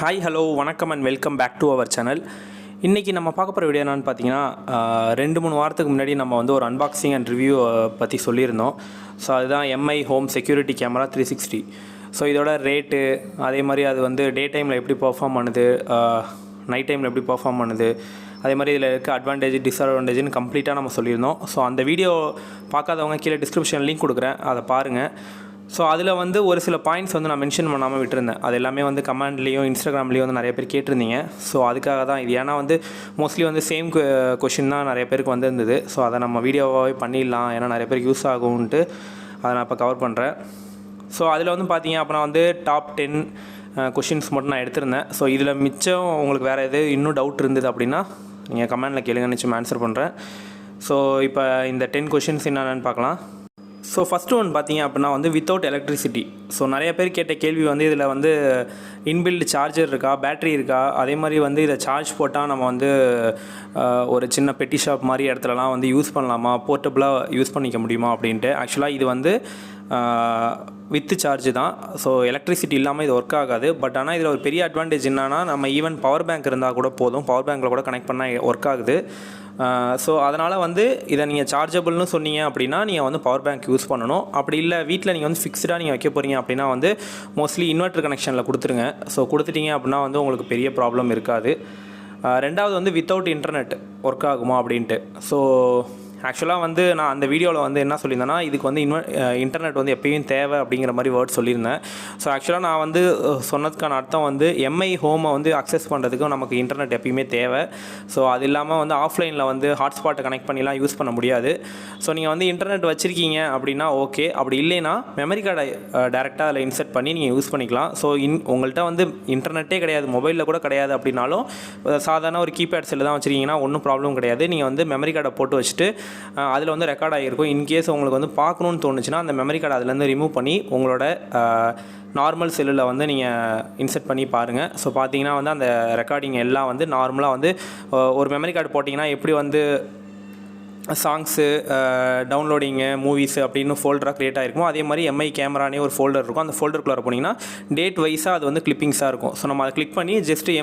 Hi hello வணக்கம் and welcome back to our channel. இன்றைக்கி நம்ம பார்க்க போகிற வீடியோ என்னென்னு பார்த்தீங்கன்னா, 2-3 வாரத்துக்கு முன்னாடி நம்ம வந்து ஒரு அன்பாக்சிங் அண்ட் ரிவ்யூ பற்றி சொல்லியிருந்தோம். ஸோ அதுதான் Mi home security camera 360. So இதோட ரேட்டு, அதே மாதிரி அது வந்து டே டைமில் எப்படி பர்ஃபார்ம் பண்ணுது, நைட் டைமில் எப்படி பர்ஃபார்ம் பண்ணுது, அதே மாதிரி இதில் இருக்க அட்வான்டேஜ் டிஸ்அட்வான்டேஜ்னு கம்ப்ளீட்டாக நம்ம சொல்லியிருந்தோம். ஸோ அந்த வீடியோ பார்க்காதவங்க கீழே டிஸ்கிரிப்ஷன் லிங்க் கொடுக்குறேன், அதை பாருங்கள். ஸோ அதில் வந்து ஒரு சில பாயிண்ட்ஸ் வந்து நான் மென்ஷன் பண்ணாமல் விட்டுருந்தேன். அது எல்லாமே வந்து கமெண்ட்லேயும் இன்ஸ்டாகிராம்லேயும் வந்து நிறைய பேர் கேட்டிருந்தீங்க. ஸோ அதுக்காக தான் இது. ஏன்னா வந்து மோஸ்ட்லி வந்து சேம் கொஷின் தான் நிறைய பேருக்கு வந்திருந்தது. ஸோ அதை நம்ம வீடியோவாகவே பண்ணிடலாம், ஏன்னா நிறைய பேருக்கு யூஸ் ஆகும்ன்ட்டு அதை நான் இப்போ கவர் பண்ணுறேன். ஸோ அதில் வந்து பார்த்தீங்க அப்படின்னா வந்து டாப் 10 கொஷின்ஸ் மட்டும் நான் எடுத்திருந்தேன். ஸோ இதில் மிச்சம் உங்களுக்கு வேறு எது இன்னும் டவுட் இருந்தது அப்படின்னா நீங்கள் கமெண்டில் கேளுங்க, நிச்சயம் ஆன்சர் பண்ணுறேன். ஸோ இப்போ இந்த 10 கொஷின்ஸ் என்னென்னு பார்க்கலாம். ஸோ ஃபஸ்ட்டு ஒன்று பார்த்தீங்க அப்படின்னா வந்து வித்தவுட் எலக்ட்ரிசிட்டி. ஸோ நிறைய பேர் கேட்ட கேள்வி வந்து இதில் வந்து இன்பில்ட் சார்ஜர் இருக்கா, பேட்ரி இருக்கா, அதே மாதிரி வந்து இதை சார்ஜ் போட்டால் நம்ம வந்து ஒரு சின்ன பெட்டி ஷாப் மாதிரி இடத்துலலாம் வந்து யூஸ் பண்ணலாமா, போர்ட்டபுளாக யூஸ் பண்ணிக்க முடியுமா அப்படின்ட்டு. ஆக்சுவலாக இது வந்து வித்து சார்ஜ் தான். ஸோ எலக்ட்ரிசிட்டி இல்லாமல் இது ஒர்க் ஆகாது. பட் ஆனால் இதில் ஒரு பெரிய அட்வான்டேஜ் என்னன்னா, நம்ம ஈவன் பவர் பேங்க் இருந்தால் கூட போதும், பவர் பேங்க்கில் கூட கனெக்ட் பண்ணால் ஒர்க் ஆகுது. ஸோ அதனால் வந்து இதை நீங்கள் சார்ஜபிள்னு சொன்னீங்க அப்படின்னா நீங்கள் வந்து பவர் பேங்க் யூஸ் பண்ணணும். அப்படி இல்லை வீட்டில் நீங்கள் வந்து ஃபிக்ஸ்டாக நீங்கள் வைக்க போகிறீங்க அப்படின்னா வந்து மோஸ்ட்லி இன்வெர்ட்டர் கனெக்ஷனில் கொடுத்துருங்க. ஸோ கொடுத்துட்டீங்க அப்படின்னா வந்து உங்களுக்கு பெரிய ப்ராப்ளம் இருக்காது. ரெண்டாவது வந்து வித்தவுட் இன்டர்நெட் ஒர்க் ஆகுமா அப்படின்ட்டு. ஸோ ஆக்சுவலாக வந்து நான் அந்த வீடியோவில் வந்து என்ன சொல்லியிருந்தேன்னா, இதுக்கு வந்து இன்டர்நெட் வந்து எப்பயும் தேவை அப்படிங்கிற மாதிரி வேர்ட் சொல்லியிருந்தேன். ஸோ ஆக்சுவலாக நான் வந்து சொன்னதுக்கான அர்த்தம் வந்து எம்ஐ ஹோமை வந்து அக்சஸ் பண்ணுறதுக்கும் நமக்கு இன்டர்நெட் எப்பயுமே தேவை. ஸோ அது இல்லாமல் வந்து ஆஃப்லைனில் வந்து ஹாட்ஸ்பாட்டை கனெக்ட் பண்ணிலாம் யூஸ் பண்ண முடியாது. ஸோ நீங்கள் வந்து இன்டர்நெட் வச்சுருக்கீங்க அப்படின்னா ஓகே, அப்படி இல்லைன்னா மெமரி கார்டை டேரெக்டாக அதில் இன்செர்ட் பண்ணி நீங்கள் யூஸ் பண்ணிக்கலாம். ஸோ உங்கள்கிட்ட வந்து இன்டர்நெட்டே கிடையாது, மொபைலில் கூட கிடையாது அப்படின்னாலும் சாதாரண ஒரு கீபேட் செல்லு தான் வச்சுருக்கீங்கன்னா ஒன்றும் ப்ராப்ளம் கிடையாது. நீங்கள் வந்து மெமரி கார்டை போட்டு வச்சுட்டு அதில் வந்து ரெக்கார்ட் ஆகிருக்கும். இன்கேஸ் உங்களுக்கு வந்து பார்க்கணுன்னு தோணுச்சுன்னா அந்த மெமரி கார்டை அதுலேருந்து ரிமூவ் பண்ணி உங்களோட நார்மல் செல்லில் வந்து நீங்கள் இன்செர்ட் பண்ணி பாருங்கள். ஸோ பார்த்தீங்கன்னா வந்து அந்த ரெக்கார்டிங் எல்லாம் வந்து நார்மலாக வந்து ஒரு மெமரி கார்டு போட்டிங்கன்னா எப்படி வந்து சாங்ஸு, டவுன்லோடிங்கு, மூவிஸு அப்படின்னு ஃபோல்டராக க்ரியேட் ஆகிருக்கும், அதே மாதிரி எம்ஐ கேமரானே ஒரு ஃபோல்டர் இருக்கும். அந்த ஃபோல்டருக்குள்ளே போனீங்கன்னா டேட் வைஸாக அது வந்து கிளிப்பிங்ஸாக இருக்கும். ஸோ நம்ம அதை கிளிக் பண்ணி ஜஸ்ட்டு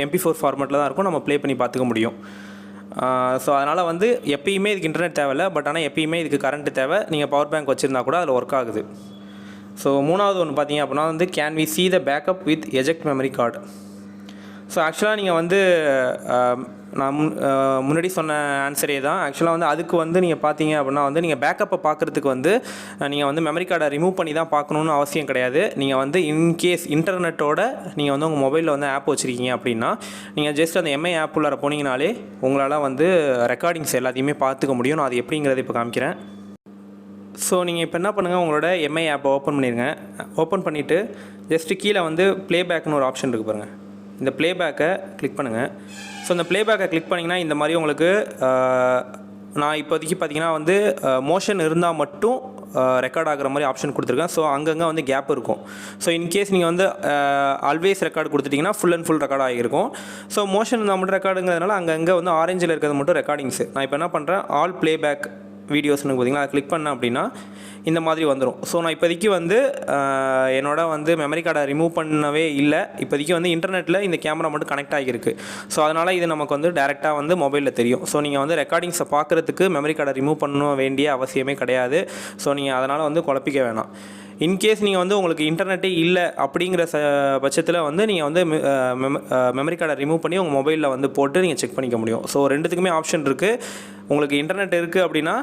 MP4 ஃபார்மேட்டில் தான் இருக்கும், நம்ம ப்ளே பண்ணி பார்த்துக்க முடியும். ஸோ அதனால் வந்து எப்பயுமே இதுக்கு இன்டர்நெட் தேவையில்லை, பட் ஆனால் எப்பயுமே இதுக்கு கரண்ட்டு தேவை. நீங்கள் பவர் பேங்க் வச்சுருந்தா கூட அதில் ஒர்க் ஆகுது. ஸோ மூணாவது ஒன்று பார்த்தீங்க அப்படின்னா வந்து can we see the backup with eject memory card. So ஆக்சுவலாக நீங்கள் வந்து நான் முன்னாடி சொன்ன ஆன்சரே தான். ஆக்சுவலாக வந்து அதுக்கு வந்து நீங்கள் பார்த்தீங்க அப்படின்னா வந்து நீங்கள் பேக்கப்பை பார்க்குறதுக்கு வந்து நீங்கள் வந்து மெமரி கார்டை ரிமூவ் பண்ணி தான் பார்க்கணுன்னு அவசியம் கிடையாது. நீங்கள் வந்து இன்கேஸ் இன்டர்நெட்டோட நீங்கள் வந்து உங்கள் மொபைலில் வந்து ஆப் வச்சுருக்கீங்க அப்படின்னா நீங்கள் ஜஸ்ட் அந்த எம்ஐ ஆப் உள்ளார போனீங்கனாலே உங்களால் வந்து ரெக்கார்டிங்ஸ் எல்லாத்தையுமே பார்த்துக்க முடியும். நான் அது எப்படிங்கிறத இப்போ காமிக்கிறேன். ஸோ நீங்கள் இப்போ என்ன பண்ணுங்கள், உங்களோட எம்ஐ ஆப்பை ஓப்பன் பண்ணிடுங்க. ஓப்பன் பண்ணிவிட்டு ஜஸ்ட்டு கீழே வந்து ப்ளேபேக்னு ஒரு ஆப்ஷன் இருக்குது பாருங்கள். இந்த ப்ளேபேக்கை கிளிக் பண்ணுங்கள். ஸோ இந்த ப்ளேபேக்கை கிளிக் பண்ணிங்கன்னா இந்த மாதிரி உங்களுக்கு நான் இப்போதைக்கு பார்த்தீங்கன்னா வந்து மோஷன் இருந்தால் மட்டும் ரெக்கார்ட் ஆகிற மாதிரி ஆப்ஷன் கொடுத்துருக்கேன். ஸோ அங்கங்கே வந்து கேப் இருக்கும். ஸோ இன்கேஸ் நீங்கள் வந்து ஆல்வேஸ் ரெக்கார்டு கொடுத்துட்டிங்கன்னா ஃபுல் அண்ட் ஃபுல் ரெக்கார்ட் ஆகிருக்கும். ஸோ மோஷன் இருந்தால் மட்டும் ரெக்கார்டுங்கிறதுனால அங்கங்கே வந்து ஆரஞ்சில் இருக்கிறது மட்டும் ரெக்கார்டிங்ஸு. நான் இப்போ என்ன பண்ணுறேன், ஆல் ப்ளேபேக் வீடியோஸ்னு பார்த்தீங்கன்னா அதை கிளிக் பண்ணேன் அப்படின்னா இந்த மாதிரி வந்துடும். ஸோ நான் இப்போதைக்கு வந்து என்னோட வந்து மெமரி கார்டை ரிமூவ் பண்ணவே இல்லை. இப்போதைக்கு வந்து இன்டர்நெட்டில் இந்த கேமரா மட்டும் கனெக்ட் ஆகியிருக்கு. ஸோ அதனால் இது நமக்கு வந்து டேரெக்டாக வந்து மொபைலில் தெரியும். ஸோ நீங்கள் வந்து ரெக்கார்டிங்ஸை பார்க்குறதுக்கு மெமரி கார்டை ரிமூவ் பண்ண வேண்டிய அவசியமே கிடையாது. ஸோ நீங்கள் அதனால் வந்து குழப்பிக்க வேணாம். இன்கேஸ் நீங்கள் வந்து உங்களுக்கு இன்டர்நெட்டே இல்லை அப்படிங்கிற பட்சத்தில் வந்து நீங்கள் வந்து மெமரி கார்டை ரிமூவ் பண்ணி உங்கள் மொபைலில் வந்து போட்டு நீங்கள் செக் பண்ணிக்க முடியும். ஸோ ரெண்டுத்துக்குமே ஆப்ஷன் இருக்குது. உங்களுக்கு இன்டர்நெட் இருக்குது அப்படின்னா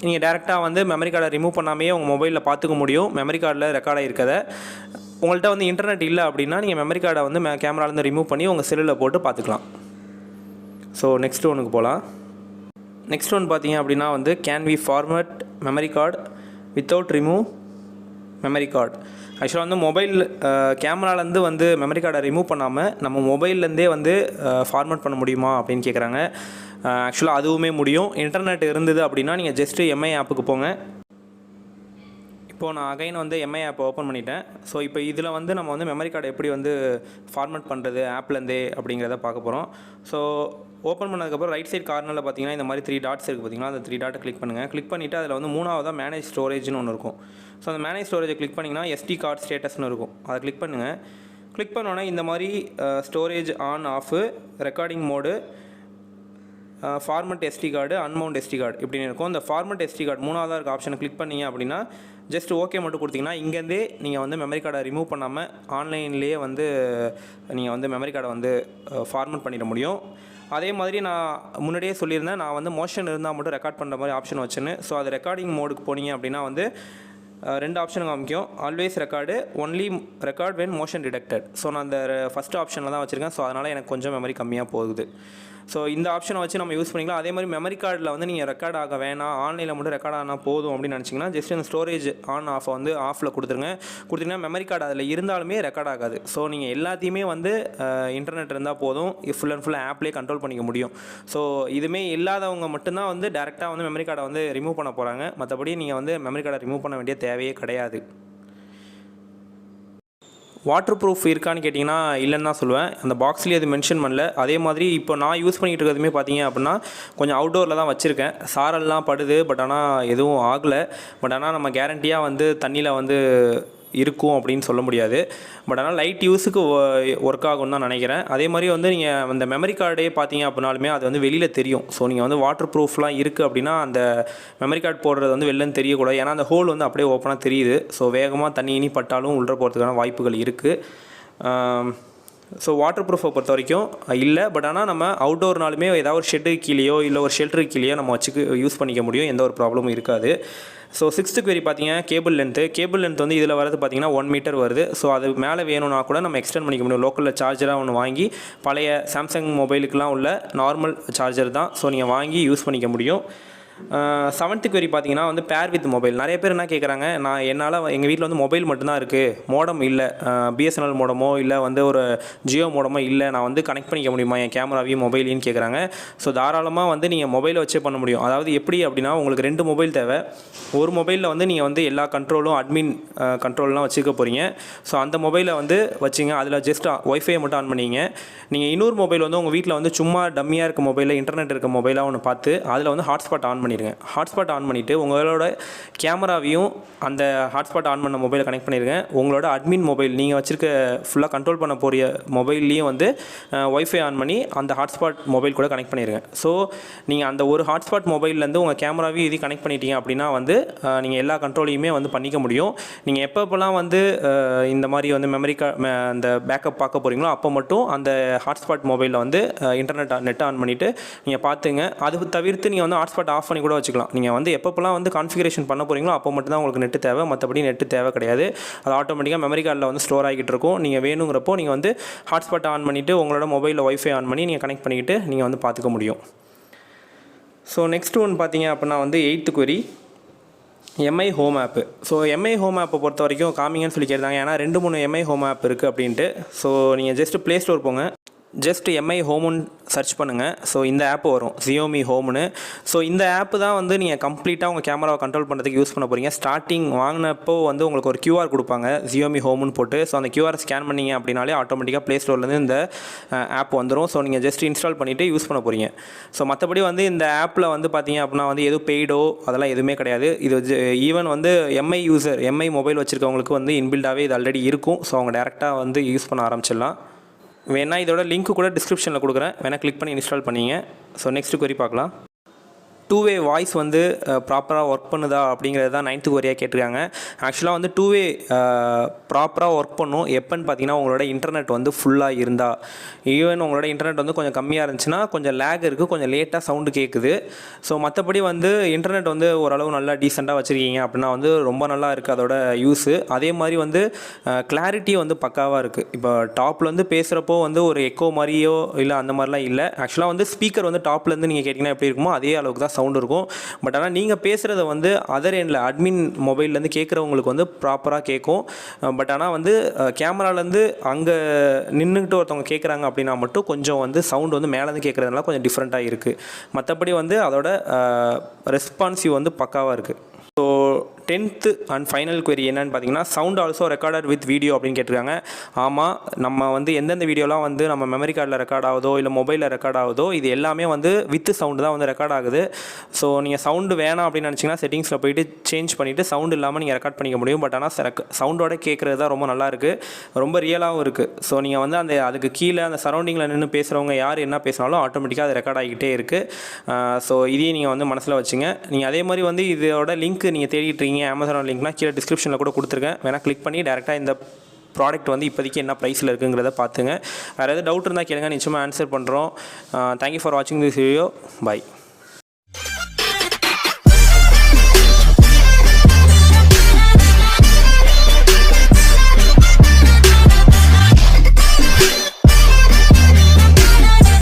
நீங்கள் டேரெக்டாக வந்து மெமரி கார்டை ரிமூவ் பண்ணாமையே உங்கள் மொபைலில் பார்த்துக்க முடியும், மெமரி கார்டில் ரெக்கார்ட் ஆகிருக்கதை. உங்கள்கிட்ட வந்து இன்டர்நெட் இல்லை அப்படின்னா நீங்கள் மெமரி கார்டை வந்து கேமராலேருந்து ரிமூவ் பண்ணி உங்கள் செல்லில் போட்டு பார்த்துக்கலாம். ஸோ நெக்ஸ்ட் ஒன்றுக்கு போகலாம். நெக்ஸ்ட் ஒன் பார்த்தீங்க அப்படின்னா வந்து can we format memory card without remove memory card. ஆக்சுவலாக வந்து மொபைல் கேமராலேருந்து வந்து மெமரி கார்டை ரிமூவ் பண்ணாமல் நம்ம மொபைல்லேருந்தே வந்து ஃபார்மேட் பண்ண முடியுமா அப்படின்னு கேட்குறாங்க. ஆக்சுவலாக அதுவுமே முடியும். இன்டர்நெட் இருந்தது அப்படின்னா நீங்கள் ஜஸ்ட்டு எம்ஐ ஆப்புக்கு போங்க. இப்போது நான் அகைன் வந்து எம்ஐ ஆப்பை ஓப்பன் பண்ணிட்டேன். ஸோ இப்போ இதில் வந்து நம்ம வந்து மெமரி கார்டை எப்படி வந்து ஃபார்மேட் பண்ணுறது ஆப்லேருந்தே அப்படிங்கிறத பார்க்க போகிறோம். ஸோ ஓப்பன் பண்ணதுக்கப்புறம் ரைட் சைட் கார்னரில் பார்த்தீங்கன்னா இந்த மாதிரி 3 டாட்ஸ் இருக்குது பார்த்தீங்கன்னா, அந்த 3 டாட்டை கிளிக் பண்ணுங்கள். கிளிக் பண்ணிவிட்டு அதில் வந்து மூணாவதாக மேனேஜ் ஸ்டோரேஜ்னு ஒன்று இருக்கும். ஸோ அந்த மேனேஜ் ஸ்டோரேஜை கிளிக் பண்ணிங்கன்னா SD கார்டு ஸ்டேட்டஸ்னு இருக்கும், அதை கிளிக் பண்ணுங்கள். கிளிக் பண்ணோன்னா இந்த மாதிரி storage on off, recording mode, format SD card, unmount SD card இப்படின்னு இருக்கும். இந்த ஃபார்மட் எஸ்டி கார்டு மூணாவதாக இருக்க ஆப்ஷனை கிளிக் பண்ணிங்க அப்படின்னா ஜஸ்ட் ஓகே மட்டும் கொடுத்தீங்கன்னா இங்கேருந்தே நீங்கள் வந்து மெமரி கார்டை ரிமூவ் பண்ணாமல் ஆன்லைன்லேயே வந்து நீங்கள் வந்து மெமரி கார்டை வந்து ஃபார்மட் பண்ணிட முடியும். அதே மாதிரி நான் முன்னாடியே சொல்லியிருந்தேன், நான் வந்து மோஷன் இருந்தால் மட்டும் ரெக்கார்ட் பண்ணுற மாதிரி ஆப்ஷன் வச்சுன்னு. ஸோ அது ரெக்கார்டிங் மோடுக்கு போனீங்க அப்படின்னா வந்து ரெண்டு ஆப்ஷன் காமிக்கும். Always record, only record when motion detected. So நான் அந்த ஃபஸ்ட்டு ஆப்ஷனில் தான் வச்சுருக்கேன். ஸோ அதனால் எனக்கு கொஞ்சம் மெமரி கம்மியாக போகுது. ஸோ இந்த ஆப்ஷனை வச்சு நம்ம யூஸ் பண்ணிக்கலாம். அதே மாதிரி மெமரி கார்டில் வந்து நீங்கள் ரெக்கார்ட் ஆக வேணாம், ஆன்லைனில் மட்டும் ரெக்கார்ட் ஆனால் போதும் அப்படின்னு நினச்சிங்கன்னா ஜஸ்ட் இந்த ஸ்டோரேஜ் ஆன் ஆஃபை வந்து ஆஃபில் கொடுத்தீங்கன்னா மெமரி கார்டு அதில் இருந்தாலுமே ரெக்கார்ட் ஆகாது. ஸோ நீங்கள் எல்லாத்தையுமே வந்து இன்டர்நெட் இருந்தால் போதும், ஃபுல் அண்ட் ஃபுல்லாக ஆப்லேயே கண்ட்ரோல் பண்ணிக்க முடியும். ஸோ இதுவுமே இல்லாதவங்க மட்டும்தான் வந்து டேரெக்டாக வந்து மெமரி கார்டை வந்து ரிமூவ் பண்ண போகிறாங்க. மற்றபடி நீங்கள் வந்து மெமரி கார்டை ரிமூவ் பண்ண வேண்டிய தேவையே கிடையாது. வாட்டர் ப்ரூஃப் இருக்கான்னு கேட்டிங்கன்னா இல்லைன்னு தான் சொல்லுவேன். அந்த பாக்ஸ்லேயே அது மென்ஷன் பண்ணல. அதே மாதிரி இப்போ நான் யூஸ் பண்ணிகிட்டு இருக்கிறதுமே பார்த்தீங்க அப்படின்னா கொஞ்சம் அவுட்டோரில் தான் வச்சுருக்கேன். சாரெல்லாம் படுது, பட் ஆனால் எதுவும் ஆகலை. பட் ஆனால் நம்ம கேரண்டியாக வந்து தண்ணியில் வந்து இருக்கும் அப்படின்னு சொல்ல முடியாது. பட் ஆனால் லைட் யூஸுக்கு ஒர்க் ஆகும்னு தான் நினைக்கிறேன். அதே மாதிரி வந்து நீங்கள் அந்த மெமரி கார்டே பார்த்தீங்க அப்படின்னாலுமே அது வந்து வெளியில் தெரியும். ஸோ நீங்கள் வந்து வாட்டர் ப்ரூஃப்லாம் இருக்குது அப்படின்னா அந்த மெமரி கார்டு போடுறது வந்து வெளிலன்னு தெரியக்கூடாது. ஏன்னா அந்த ஹோல் வந்து அப்படியே ஓப்பனாக தெரியுது. ஸோ வேகமாக தண்ணி இனி பட்டாலும் உள்ளே போகிறதுக்கான வாய்ப்புகள் இருக்குது. ஸோ வாட்டர் ப்ரூஃபை பொறுத்த வரைக்கும் இல்லை. பட் ஆனால் நம்ம அவுட்டோர்னாலுமே ஏதாவது ஒரு ஷெட்டுக்கு கீழேயோ இல்லை ஒரு ஷெல்டருக்கு கீழேயோ நம்ம யூஸ் பண்ணிக்க முடியும். எந்த ஒரு ப்ராப்ளமும் இருக்காது. ஸோ 6th query பார்த்தீங்கன்னா கேபிள் லென்த் வந்து இதில் வரது பார்த்தீங்கன்னா 1 மீட்டர் வருது. ஸோ அது மேலே வேணும்னா கூட நம்ம எக்ஸ்டெண்ட் பண்ணிக்க முடியும். லோக்கலில் சார்ஜராக ஒன்று வாங்கி பழைய சாம்சங் மொபைலுக்கெலாம் உள்ள நார்மல் சார்ஜர் தான். ஸோ நீங்கள் வாங்கி யூஸ் பண்ணிக்க முடியும். 7th query பார்த்தீங்கன்னா வந்து பேர் வித் மொபைல். நிறைய பேர் என்ன கேட்குறாங்க, என்னால் எங்கள் வீட்டில் வந்து மொபைல் மட்டும்தான் இருக்குது, மோடம் இல்லை, பிஎஸ்என்எல் மோடமோ இல்லை வந்து ஒரு ஜியோ மோடமோ இல்லை, நான் வந்து கனெக்ட் பண்ணிக்க முடியுமா என் கேமராவையும் மொபைலையும் கேட்குறாங்க. ஸோ தாராளமாக வந்து நீங்கள் மொபைலை வச்சே பண்ண முடியும். அதாவது எப்படி அப்படின்னா உங்களுக்கு 2 மொபைல் தேவை. ஒரு மொபைலில் வந்து நீங்கள் வந்து எல்லா கண்ட்ரோலும் அட்மின் கண்ட்ரோல்லாம் வச்சுக்க போகிறீங்க. ஸோ அந்த மொபைலை வந்து வச்சிங்க, அதில் ஜஸ்ட் ஒய்ஃபை மட்டும் ஆன் பண்ணிங்க. நீங்கள் இன்னொரு மொபைல் வந்து உங்கள் வீட்டில் வந்து சும்மா டம்மியாக இருக்க மொபைலில் இன்டர்நெட் இருக்க மொபைலாக ஒன்று பார்த்து அதில் வந்து ஹாட்ஸ்பாட் ஆன் பண்ணிடுங்க. ஹாட்ஸ்பாட் ஆன் பண்ணிவிட்டு உங்களோட கேமராவையும் அந்த ஹாட்ஸ்பாட் ஆன் பண்ண மொபைலை கனெக்ட் பண்ணிடுங்க. உங்களோட அட்மின் மொபைல் நீங்கள் வச்சுருக்க ஃபுல்லாக கண்ட்ரோல் பண்ண போகிற மொபைல்லையும் வந்து ஒய்ஃபை ஆன் பண்ணி அந்த ஹாட்ஸ்பாட் மொபைல் கூட கனெக்ட் பண்ணிடுங்க. ஸோ நீங்கள் அந்த ஒரு ஹாட்ஸ்பாட் மொபைல்லேருந்து உங்கள் கேமராவையும் இது கனெக்ட் பண்ணிட்டீங்க அப்படின்னா வந்து நீங்கள் எல்லா கண்ட்ரோலையுமே வந்து பண்ணிக்க முடியும். நீங்கள் எப்பப்போலாம் வந்து இந்த மாதிரி வந்து அந்த பேக்கப் பார்க்க போகிறீங்களோ அப்போ மட்டும் அந்த ஹாட்ஸ்பாட் மொபைலில் வந்து நெட் ஆன் பண்ணிவிட்டு நீங்கள் பார்த்துங்க. அது தவிர்த்து நீங்கள் வந்து ஹாட்ஸ்பாட் ஆஃப் பண்ணி கூட வச்சுக்கலாம். நீங்கள் வந்து எப்பப்போலாம் வந்து கான்ஃபிகரேஷன் பண்ண போகிறீங்களோ அப்போ மட்டும் தான் உங்களுக்கு நெட்டு தேவை, மற்றபடி நெட்டு தேவை கிடையாது. அது ஆட்டோமேட்டிக்காக மெமரி கார்டில் வந்து ஸ்டோர் ஆகிட்டு இருக்கும். நீங்கள் வேணுங்கிறப்போ நீங்கள் வந்து ஹாட்ஸ்பாட் ஆன் பண்ணிவிட்டு உங்களோட மொபைலில் ஒய்ஃபை ஆன் பண்ணி நீங்கள் கனெக்ட் பண்ணிக்கிட்டு நீங்கள் வந்து பார்த்துக்க முடியும். ஸோ நெக்ஸ்ட் ஒன் பார்த்தீங்க அப்படின்னா வந்து 8th query எம்ஐ ஹோம் ஆப்பு. ஸோ எம்ஐ ஹோம் ஆப்பை பொறுத்த வரைக்கும் காமிங்கன்னு சொல்லி கேட்டாங்க. ஏன்னா 2-3 எம்ஐ ஹோம் ஆப் இருக்குது அப்படின்ட்டு. ஸோ நீங்கள் ஜஸ்ட் ப்ளே ஸ்டோர் போங்க, ஜஸ்ட் எம்ஐ ஹோமுன்னு சர்ச் பண்ணுங்கள். ஸோ இந்த ஆப் வரும், Xiaomi ஹோம்னு. ஸோ இந்த ஆப்பு தான் வந்து நீங்கள் கம்ப்ளீட்டாக உங்கள் கேமராவை கண்ட்ரோல் பண்ணுறதுக்கு யூஸ் பண்ண போகிறீங்க. ஸ்டார்டிங் வாங்கினப்போ வந்து உங்களுக்கு ஒரு QR கொடுப்பாங்க, Xiaomi ஹோம்னு போட்டு. ஸோ அந்த QR ஸ்கேன் பண்ணிங்க அப்படின்னாலே ஆட்டோமேட்டிக்காக ப்ளே ஸ்டோர்லேருந்து இந்த ஆப் வந்துடும். ஸோ நீங்கள் ஜஸ்ட் இன்ஸ்டால் பண்ணிவிட்டு யூஸ் பண்ண போகிறீங்க. ஸோ மற்றபடி வந்து இந்த ஆப்பில் வந்து பார்த்தீங்க அப்படின்னா வந்து எதுவும் பெய்டோ அதெல்லாம் எதுவுமே கிடையாது. இது ஈவன் வந்து எம்ஐ மொபைல் வச்சுருக்கவங்களுக்கு வந்து இன்பில்டாகவே இது ஆல்ரெடி இருக்கும். ஸோ அவங்க டேரெக்டாக வந்து யூஸ் பண்ண ஆரம்பிச்சிடலாம். வேணா இதோட லிங்க் கூட டிஸ்கிரிப்ஷனில் கொடுக்குறேன், வேணால் கிளிக் பண்ணி இன்ஸ்டால் பண்ணிங்க. ஸோ நெக்ஸ்ட் query பார்க்கலாம். 2-way வாய்ஸ் வந்து ப்ராப்பராக ஒர்க் பண்ணுதா அப்படிங்கிறது தான் 9th query கேட்டிருக்காங்க. ஆக்சுவலாக வந்து 2-way ப்ராப்பராக ஒர்க் பண்ணும் எப்போன்னு பார்த்தீங்கன்னா உங்களோட இன்டர்நெட் வந்து ஃபுல்லாக இருந்தால். ஈவன் உங்களோட இன்டர்நெட் வந்து கொஞ்சம் கம்மியாக இருந்துச்சுன்னா கொஞ்சம் லேக் இருக்குது, கொஞ்சம் லேட்டாக சவுண்டு கேட்குது. ஸோ மற்றபடி வந்து இன்டர்நெட் வந்து ஓரளவு நல்லா டீசெண்டாக வச்சுருக்கீங்க அப்படின்னா வந்து ரொம்ப நல்லா இருக்குது அதோட யூஸு. அதே மாதிரி வந்து கிளாரிட்டி வந்து பக்காவாக இருக்குது. இப்போ டாப்பில் வந்து பேசுகிறப்போ வந்து ஒரு எக்கோ மாதிரியோ இல்லை அந்த மாதிரிலாம் இல்லை. ஆக்சுவலாக வந்து ஸ்பீக்கர் வந்து டாப்லேருந்து நீங்கள் கேட்டிங்கன்னா எப்படி இருக்குமோ அதே அளவுக்கு தான் சவுண்ட் இருக்கும். பட் ஆனால் நீங்கள் பேசுகிறத வந்து அதர் எண்டில் அட்மின் மொபைல்லேருந்து கேட்குறவங்களுக்கு வந்து ப்ராப்பராக கேட்கும். பட் ஆனால் வந்து கேமராலேருந்து அங்கே நின்றுக்கிட்டு ஒருத்தவங்க கேட்குறாங்க அப்படின்னா மட்டும் கொஞ்சம் வந்து சவுண்ட் வந்து மேலேருந்து கேட்குறதுனால கொஞ்சம் டிஃப்ரெண்ட்டாக இருக்குது. மற்றபடி வந்து அதோட ரெஸ்பான்சிவ் வந்து பக்காவாக இருக்குது. So 10th and final query என்னன்னு பார்த்தீங்கன்னா sound also recorded with video அப்படின்னு கேட்டிருக்காங்க. ஆமாம், நம்ம வந்து எந்தெந்த வீடியோலாம் வந்து நம்ம மெமரி கார்டில் ரெக்கார்ட் ஆகுதோ இல்லை மொபைலில் ரெக்கார்ட் ஆகுதோ இது எல்லாமே வந்து வித் சவுண்டு தான் வந்து ரெக்கார்ட் ஆகுது. ஸோ நீங்கள் சவுண்டு வேணாம் அப்படின்னு நினச்சிங்கன்னா செட்டிங்ஸில் போயிட்டு சேஞ்ச் பண்ணிவிட்டு சவுண்ட் இல்லாமல் நீங்கள் ரெக்கார்ட் பண்ணிக்க முடியும். பட் ஆனால் சவுண்டோட கேட்குறது தான் ரொம்ப நல்லாயிருக்கு, ரொம்ப ரியலாகவும் இருக்குது. ஸோ நீங்கள் வந்து அதுக்கு கீழே அந்த சரௌண்டிங்கில் நின்று பேசுகிறவங்க யார் என்ன பேசினாலும் ஆட்டோமேட்டிக்காக அது ரெக்கார்ட் ஆகிக்கிட்டே இருக்குது. ஸோ இதையும் நீங்கள் வந்து மனசில் வச்சுங்க. நீங்கள் அதே மாதிரி வந்து இதோட லிங்க் நீங்கள் தேடிட்டு இருக்கீங்க அமேசான் லிங்க்னா கீழே டிஸ்கிரிப்ஷனில் கூட கொடுத்துருக்கேன், வேணால் கிளிக் பண்ணி டேரெக்டாக இந்த ப்ராடக்ட் வந்து இப்போதைக்கு என்ன ப்ரைஸில் இருக்குங்கிறத பார்த்துங்க. வேறு எதாவது டவுட் இருந்தால் கேளுங்க, நிச்சயமாக ஆன்சர் பண்ணுறோம். தேங்க்யூ ஃபார் வாட்சிங் திஸ் வீடியோ. பை.